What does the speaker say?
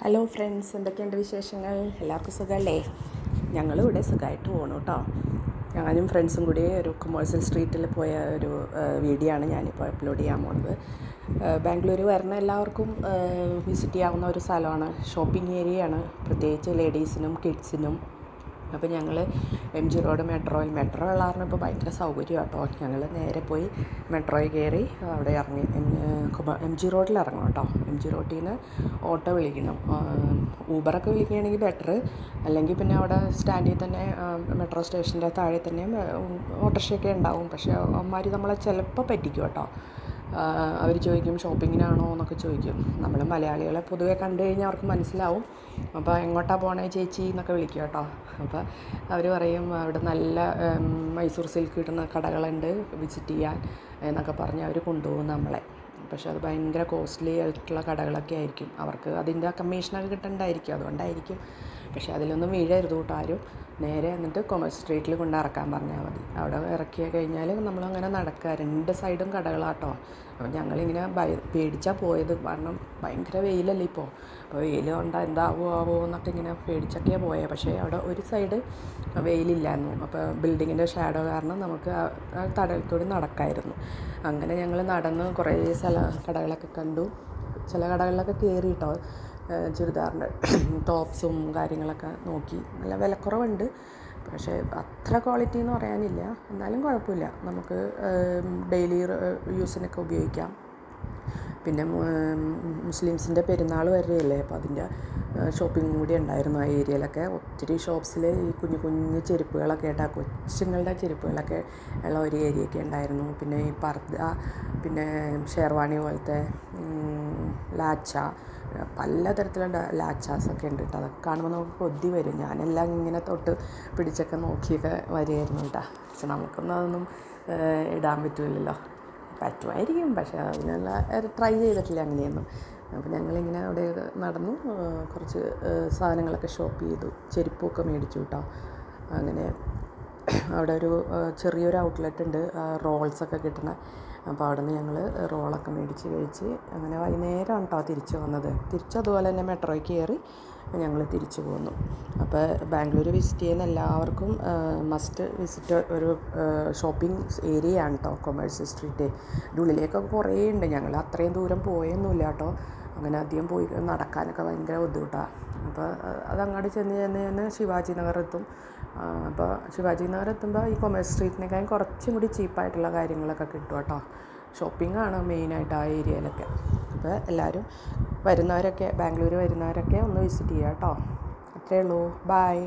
Hello friends, എന്തൊക്കെയുണ്ട് വിശേഷങ്ങൾ? എല്ലാവർക്കും സുഖമല്ലേ? ഞങ്ങളിവിടെ സുഖമായിട്ട് പോകണം കേട്ടോ. ഞാനും ഫ്രണ്ട്സും കൂടി ഒരു കൊമേഴ്സ്യൽ സ്ട്രീറ്റിൽ പോയ ഒരു വീഡിയോ ആണ് ഞാനിപ്പോൾ അപ്ലോഡ് ചെയ്യാൻ പോകുന്നത്. ബാംഗ്ലൂർ വരുന്ന എല്ലാവർക്കും വിസിറ്റ് ചെയ്യാവുന്ന ഒരു സ്ഥലമാണ്, ഷോപ്പിംഗ് ഏരിയയാണ്, പ്രത്യേകിച്ച് ലേഡീസിനും കിഡ്സിനും. അപ്പോൾ ഞങ്ങൾ MG റോഡ് മെട്രോ ഉള്ള കാരണം ഇപ്പോൾ ഭയങ്കര സൗകര്യം കേട്ടോ. ഞങ്ങൾ നേരെ പോയി മെട്രോയിൽ കയറി അവിടെ ഇറങ്ങി MG റോഡിൽ ഇറങ്ങണം കേട്ടോ. MG റോഡിൽ നിന്ന് ഓട്ടോ വിളിക്കണം. ഊബറൊക്കെ വിളിക്കുകയാണെങ്കിൽ ബെറ്റർ, അല്ലെങ്കിൽ പിന്നെ അവിടെ സ്റ്റാൻഡിൽ തന്നെ മെട്രോ സ്റ്റേഷൻ്റെ താഴെ തന്നെ ഓട്ടോറിക്ഷയൊക്കെ ഉണ്ടാവും. പക്ഷേ അവന്മാർ നമ്മളെ ചിലപ്പോൾ പറ്റിക്കും കേട്ടോ. അവർ ചോദിക്കും ഷോപ്പിങ്ങിനാണോ എന്നൊക്കെ ചോദിക്കും. നമ്മൾ മലയാളികളെ പൊതുവെ കണ്ടു കഴിഞ്ഞാൽ അവർക്ക് മനസ്സിലാവും. അപ്പോൾ എങ്ങോട്ടാണ് പോകണേ ചേച്ചി എന്നൊക്കെ വിളിക്കും കേട്ടോ. അപ്പോൾ അവർ പറയും അവിടെ നല്ല മൈസൂർ സിൽക്ക് കിട്ടുന്ന കടകളുണ്ട്, വിസിറ്റ് ചെയ്യാൻ എന്നൊക്കെ പറഞ്ഞ് അവർ കൊണ്ടുപോകും നമ്മളെ. പക്ഷേ അത് ഭയങ്കര കോസ്റ്റ്ലി ആയിട്ടുള്ള കടകളൊക്കെ ആയിരിക്കും. അവർക്ക് അതിൻ്റെ കമ്മീഷനൊക്കെ കിട്ടേണ്ടതായിരിക്കും, അതുകൊണ്ടായിരിക്കും. പക്ഷേ അതിലൊന്നും വീഴരുത് കേട്ടോ ആരും. നേരെ എന്നിട്ട് കൊമേഴ്സ് സ്ട്രീറ്റിൽ കൊണ്ട് ഇറക്കാൻ പറഞ്ഞാൽ മതി. അവിടെ ഇറക്കി കഴിഞ്ഞാൽ നമ്മളങ്ങനെ നടക്കുക, രണ്ട് സൈഡും കടകളാട്ടോ. അപ്പോൾ ഞങ്ങളിങ്ങനെ പേടിച്ചാൽ പോയത്, കാരണം ഭയങ്കര വെയിലല്ലേ ഇപ്പോൾ. അപ്പോൾ വെയിൽ കൊണ്ടാൽ എന്താവോ എന്നൊക്കെ ഇങ്ങനെ പേടിച്ചൊക്കെയാണ് പോയത്. പക്ഷേ അവിടെ ഒരു സൈഡ് വെയിലില്ലായിരുന്നു. അപ്പോൾ ബിൽഡിങ്ങിൻ്റെ ഷാഡോ കാരണം നമുക്ക് ആ തടയത്തോടെ നടക്കായിരുന്നു. അങ്ങനെ ഞങ്ങൾ നടന്ന് കുറേ കടകളൊക്കെ കണ്ടു. ചില കടകളിലൊക്കെ കയറി കേട്ടോ. ചുരിദാറിൻ്റെ ടോപ്സും കാര്യങ്ങളൊക്കെ നോക്കി. നല്ല വിലക്കുറവുണ്ട്, പക്ഷേ അത്ര ക്വാളിറ്റി എന്ന് പറയാനില്ല, എന്നാലും കുഴപ്പമില്ല. നമുക്ക് ഡെയിലി യൂസിനൊക്കെ ഉപയോഗിക്കാം. പിന്നെ മുസ്ലിംസിൻ്റെ പെരുന്നാൾ വരെയല്ലേ, അപ്പോൾ അതിൻ്റെ ഷോപ്പിംഗ് കൂടി ഉണ്ടായിരുന്നു ആ ഏരിയയിലൊക്കെ. ഒത്തിരി ഷോപ്സിൽ ഈ കുഞ്ഞു കുഞ്ഞു ചെരുപ്പുകളൊക്കെ ആയിട്ട്, കൊച്ചുങ്ങളുടെ ചെരുപ്പുകളൊക്കെ ഉള്ള ഒരു ഏരിയയൊക്കെ ഉണ്ടായിരുന്നു. പിന്നെ ഈ പർദ്ദ, പിന്നെ ഷെർവാണി പോലത്തെ ലാച്ച, പലതരത്തിലുള്ള ലാച്ചാസൊക്കെ ഉണ്ട് കേട്ടോ. അതൊക്കെ കാണുമ്പോൾ നമുക്ക് കൊതി വരും. ഞാനെല്ലാം ഇങ്ങനെ തൊട്ട് പിടിച്ചൊക്കെ നോക്കിയൊക്കെ വരികയായിരുന്നു കേട്ടോ. പക്ഷെ നമുക്കൊന്നും അതൊന്നും ഇടാൻ പറ്റില്ലല്ലോ. പറ്റുമായിരിക്കും, പക്ഷേ അതിനുള്ള ട്രൈ ചെയ്തിട്ടില്ല അങ്ങനെയൊന്നും. അപ്പോൾ ഞങ്ങളിങ്ങനെ അവിടെ നടന്നു, കുറച്ച് സാധനങ്ങളൊക്കെ ഷോപ്പ് ചെയ്തു, ചെരുപ്പൊക്കെ മേടിച്ചു കേട്ടോ. അങ്ങനെ അവിടെ ഒരു ചെറിയൊരു ഔട്ട്ലെറ്റ് ഉണ്ട്, റോൾസൊക്കെ കിട്ടുന്ന. അപ്പോൾ അവിടെ നിന്ന് ഞങ്ങൾ റോളൊക്കെ മേടിച്ച് കഴിച്ച് അങ്ങനെ വൈകുന്നേരമാണ് കേട്ടോ തിരിച്ച് വന്നത്. തിരിച്ചതുപോലെ തന്നെ മെട്രോയിൽ കയറി ഞങ്ങൾ തിരിച്ചു പോന്നു. അപ്പോൾ ബാംഗ്ലൂർ വിസിറ്റ് ചെയ്യുന്ന എല്ലാവർക്കും മസ്റ്റ് വിസിറ്റ് ഒരു ഷോപ്പിംഗ് ഏരിയയാണ് കേട്ടോ കൊമേഴ്സ്യൽ സ്ട്രീറ്റ്. ഇതിൻ്റെ ഉള്ളിലേക്കൊക്കെ കുറേ ഉണ്ട്. ഞങ്ങൾ അത്രയും ദൂരം പോയൊന്നുമില്ല കേട്ടോ. അങ്ങനെ അധികം പോയി നടക്കാനൊക്കെ ഭയങ്കര ബുദ്ധിമുട്ടാണ്. അപ്പോൾ അതങ്ങോട്ട് ചെന്ന് ശിവാജി നഗർ എത്തും. അപ്പോൾ ശിവാജി നഗർ എത്തുമ്പോൾ ഈ കൊമേഴ്സ് സ്ട്രീറ്റിനേക്കാളും കുറച്ചും കൂടി ചീപ്പായിട്ടുള്ള കാര്യങ്ങളൊക്കെ കിട്ടും കേട്ടോ. ഷോപ്പിംഗാണ് മെയിനായിട്ട് ആ ഏരിയയിലൊക്കെ. അപ്പോൾ എല്ലാവരും ബാംഗ്ലൂർ വരുന്നവരൊക്കെ ഒന്ന് വിസിറ്റ് ചെയ്യുക കേട്ടോ. അത്രയേ ഉള്ളൂ. ബായ്.